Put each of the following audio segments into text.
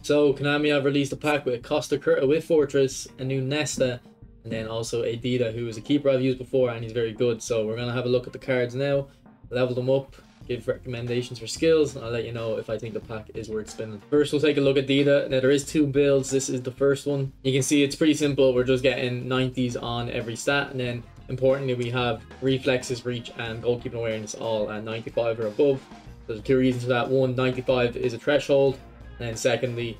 So Konami have released a pack with Costacurta with Fortress, a new Nesta, and then also a Dida, who is a keeper I've used before and he's very good. So we're going to have a look at the cards now, level them up, give recommendations for skills, and I'll let you know if I think the pack is worth spinning. First we'll take a look at Dida. Now there is two builds. This is the first one. You can see it's pretty simple. We're just getting 90s on every stat, and then importantly we have reflexes, reach and goalkeeping awareness all at 95 or above. There's two reasons for that. One, 95 is a threshold, and then secondly,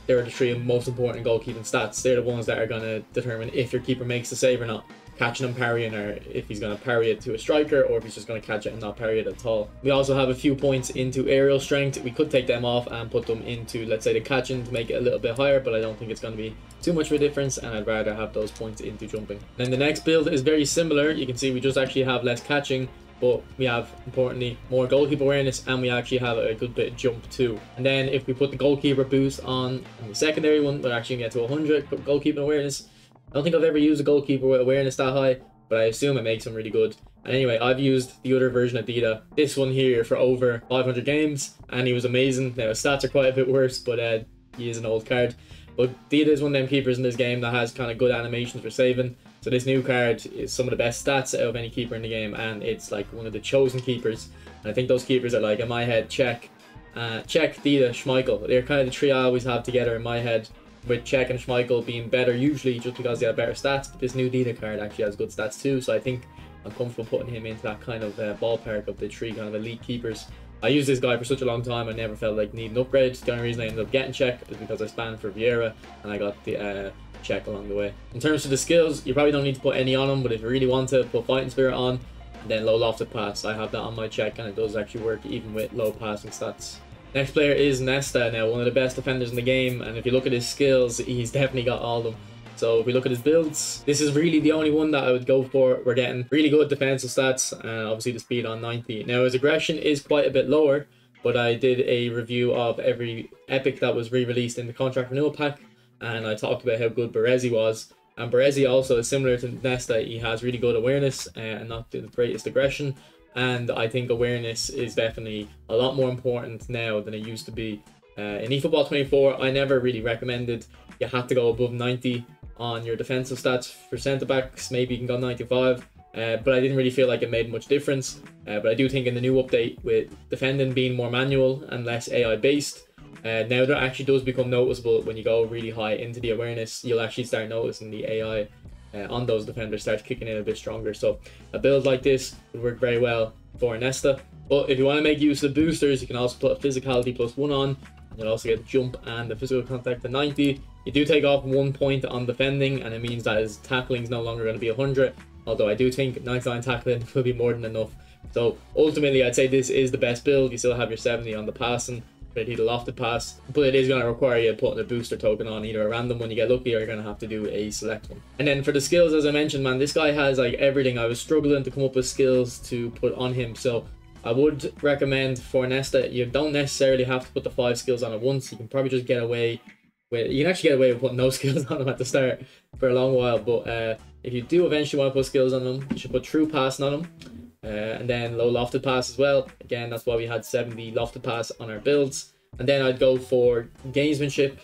they're the three most important goalkeeping stats. They're the ones that are going to determine if your keeper makes the save or not. Catching and parrying, or if he's going to parry it to a striker, or if he's just going to catch it and not parry it at all. We also have a few points into aerial strength. We could take them off and put them into, let's say, the catching to make it a little bit higher, but I don't think it's going to be too much of a difference, and I'd rather have those points into jumping. Then the next build is very similar. You can see we just actually have less catching, but we have, importantly, more goalkeeper awareness, and we actually have a good bit of jump too. And then if we put the goalkeeper boost on the secondary one, we're actually going to get to 100 goalkeeping awareness. I don't think I've ever used a goalkeeper with awareness that high, but I assume it makes him really good. And anyway, I've used the other version of Dida, this one here, for over 500 games, and he was amazing. Now his stats are quite a bit worse, but he is an old card. But Dida is one of them keepers in this game that has kind of good animations for saving. So this new card is some of the best stats out of any keeper in the game, and it's like one of the chosen keepers. And I think those keepers are like, in my head, Cech, Dida, Schmeichel. They're kind of the three I always have together in my head, with Cech and Schmeichel being better usually just because they have better stats. But this new Dida card actually has good stats too, so I think I'm comfortable putting him into that kind of ballpark of the three kind of elite keepers. I used this guy for such a long time, I never felt like needing an upgrade. The only reason I ended up getting Cech is because I spanned for Vieira and I got the Cech along the way. In terms of the skills, you probably don't need to put any on him, but if you really want to, put Fighting Spirit on, and then low lofted pass. I have that on my Cech, and it does actually work even with low passing stats. Next player is Nesta, now one of the best defenders in the game, and if you look at his skills, he's definitely got all of them. So if we look at his builds, this is really the only one that I would go for. We're getting really good defensive stats, and obviously the speed on 90. Now his aggression is quite a bit lower, but I did a review of every epic that was re-released in the contract renewal pack, and I talked about how good Baresi was. And Baresi also is similar to Nesta. He has really good awareness and not the greatest aggression. And I think awareness is definitely a lot more important now than it used to be. In eFootball 24, I never really recommended you had to go above 90 on your defensive stats for centre backs. Maybe you can go 95, but I didn't really feel like it made much difference. But I do think in the new update, with defending being more manual and less AI based, now that actually does become noticeable. When you go really high into the awareness, you'll actually start noticing the AI on those defenders starts kicking in a bit stronger. So a build like this would work very well for Nesta. But if you want to make use of the boosters, you can also put a physicality +1 on, and you'll also get jump and the physical contact to 90. You do take off 1 point on defending, and it means that his tackling is no longer going to be 100, although I do think 99 tackling will be more than enough. So ultimately I'd say this is the best build. You still have your 70 on the passing, ready to lofted pass, but it is going to require you putting a booster token on, either a random one you get lucky, or you're going to have to do a select one. And then for the skills, as I mentioned, man, this guy has like everything. I was struggling to come up with skills to put on him, so I would recommend for Nesta, you don't necessarily have to put the 5 skills on at once. You can probably just get away with, you can actually get away with putting no skills on him at the start for a long while, but if you do eventually want to put skills on him, you should put true passing on him. And then low lofted pass as well. Again, that's why we had 70 lofted pass on our builds. And then I'd go for gamesmanship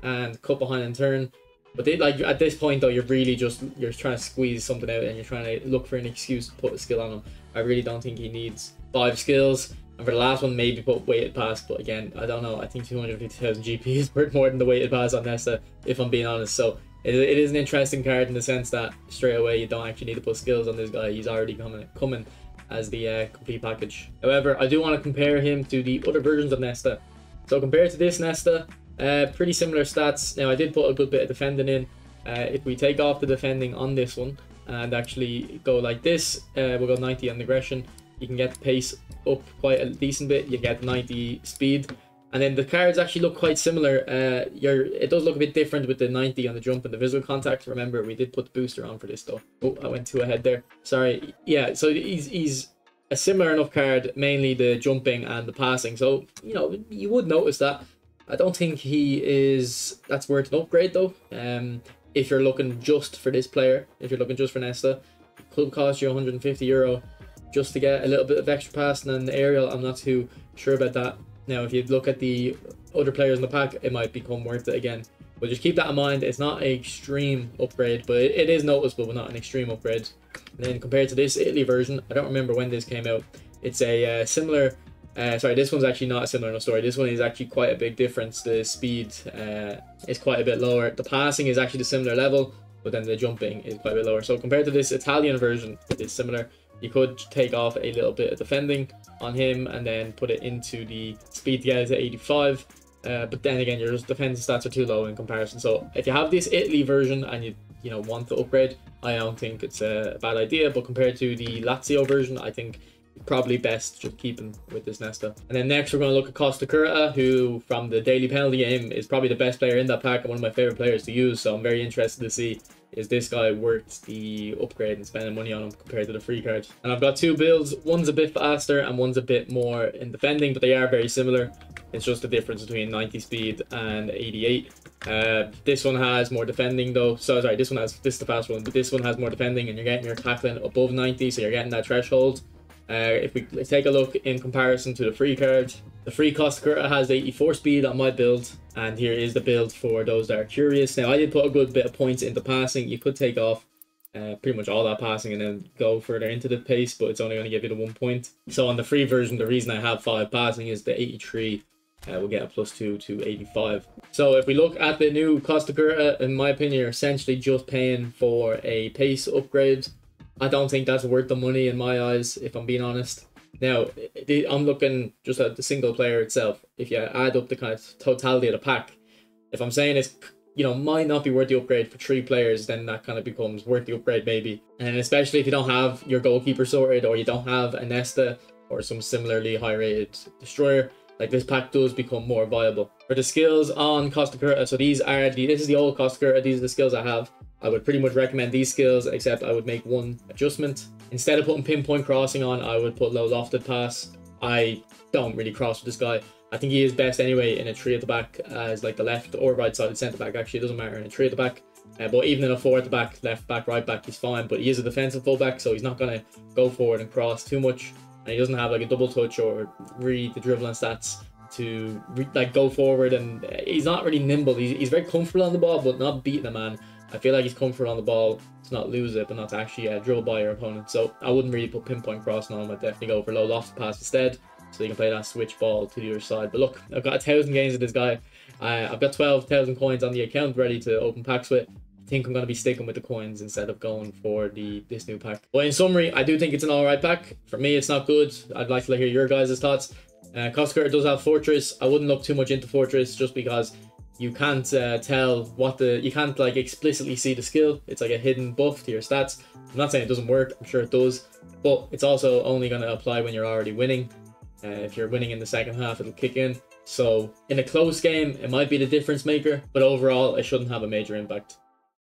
and cut behind and turn. But they, like, at this point though, you're really just, you're trying to squeeze something out and you're trying to look for an excuse to put a skill on him. I really don't think he needs 5 skills. And for the last one, maybe put weighted pass, but again, I don't know. I think 250,000 GP is worth more than the weighted pass on Nesta, if I'm being honest. So it is an interesting card in the sense that straight away you don't actually need to put skills on this guy. He's already coming as the complete package. However, I do want to compare him to the other versions of Nesta. So compared to this Nesta, pretty similar stats. Now I did put a good bit of defending in. If we take off the defending on this one and actually go like this, we'll go 90 on aggression. You can get the pace up quite a decent bit. You get 90 speed, and then the cards actually look quite similar. It does look a bit different with the 90 on the jump and the visual contact. Remember, we did put the booster on for this though. Oh, I went too ahead there. Sorry. Yeah, so he's a similar enough card, mainly the jumping and the passing. So, you know, you would notice that. I don't think that's worth an upgrade though. If you're looking just for this player, if you're looking just for Nesta, it could cost you €150 just to get a little bit of extra passing and aerial. I'm not too sure about that. Now, if you look at the other players in the pack, it might become worth it again. But just keep that in mind. It's not an extreme upgrade, but it is noticeable, but not an extreme upgrade. And then compared to this Italy version, I don't remember when this came out. It's a similar... sorry, this one's actually not a similar enough story. This one is actually quite a big difference. The speed is quite a bit lower. The passing is actually the similar level, but then the jumping is quite a bit lower. So compared to this Italian version, it is similar. You could take off a little bit of defending on him and then put it into the speed to get it to 85. But then again, your defense stats are too low in comparison. So if you have this Italy version and you know want to upgrade, I don't think it's a bad idea. But compared to the Lazio version, I think probably best just keeping with this Nesta. And then next we're going to look at Costacurta, who from the daily penalty game is probably the best player in that pack and one of my favorite players to use. So I'm very interested to see, is this guy worth the upgrade and spending money on him compared to the free card. And I've got two builds. One's a bit faster and one's a bit more in defending, but they are very similar. It's just the difference between 90 speed and 88. This one has more defending though. So sorry, this is the fast one, but this one has more defending and you're getting your tackling above 90, so you're getting that threshold. If we take a look in comparison to the free card, the free Costacurta has 84 speed on my build, and here is the build for those that are curious. Now I did put a good bit of points into passing. You could take off pretty much all that passing and then go further into the pace, but it's only going to give you the 1 point. So on the free version, the reason I have 5 passing is the 83 will get a +2 to 85. So if we look at the new Costacurta, in my opinion, you're essentially just paying for a pace upgrade. I don't think that's worth the money in my eyes, if I'm being honest. Now, I'm looking just at the single player itself. If you add up the kind of totality of the pack, if I'm saying it's, you know, might not be worth the upgrade for 3 players, then that kind of becomes worth the upgrade maybe. And especially if you don't have your goalkeeper sorted, or you don't have a Nesta or some similarly high rated destroyer, like this pack does become more viable. For the skills on Costacurta, so this is the old Costacurta, these are the skills I have. I would pretty much recommend these skills, except I would make one adjustment. Instead of putting pinpoint crossing on, I would put low lofted pass. I don't really cross with this guy. I think he is best anyway in a 3 at the back as like the left or right sided centre back. Actually, it doesn't matter in a 3 at the back. But even in a 4 at the back, left back, right back, he's fine. But he is a defensive fullback, so he's not going to go forward and cross too much. And he doesn't have like a double touch or read the dribbling stats to like go forward. And he's not really nimble. He's very comfortable on the ball, but not beating a man. I feel like he's comfortable on the ball to not lose it, but not to actually dribble by your opponent. So I wouldn't really put pinpoint crossing on him. I'd definitely go for low lofted pass instead, so you can play that switch ball to the other side. But look, I've got 1,000 games with this guy. I've got 12,000 coins on the account ready to open packs with. I think I'm going to be sticking with the coins instead of going for this new pack. But in summary, I do think it's an alright pack. For me, it's not good. I'd like to hear your guys' thoughts. Costacurta does have Fortress. I wouldn't look too much into Fortress just because you can't tell what you can't like explicitly see the skill. It's like a hidden buff to your stats. I'm not saying it doesn't work, I'm sure it does, but it's also only going to apply when you're already winning. If you're winning in the second half, it'll kick in. So in a close game, it might be the difference maker, but overall, it shouldn't have a major impact.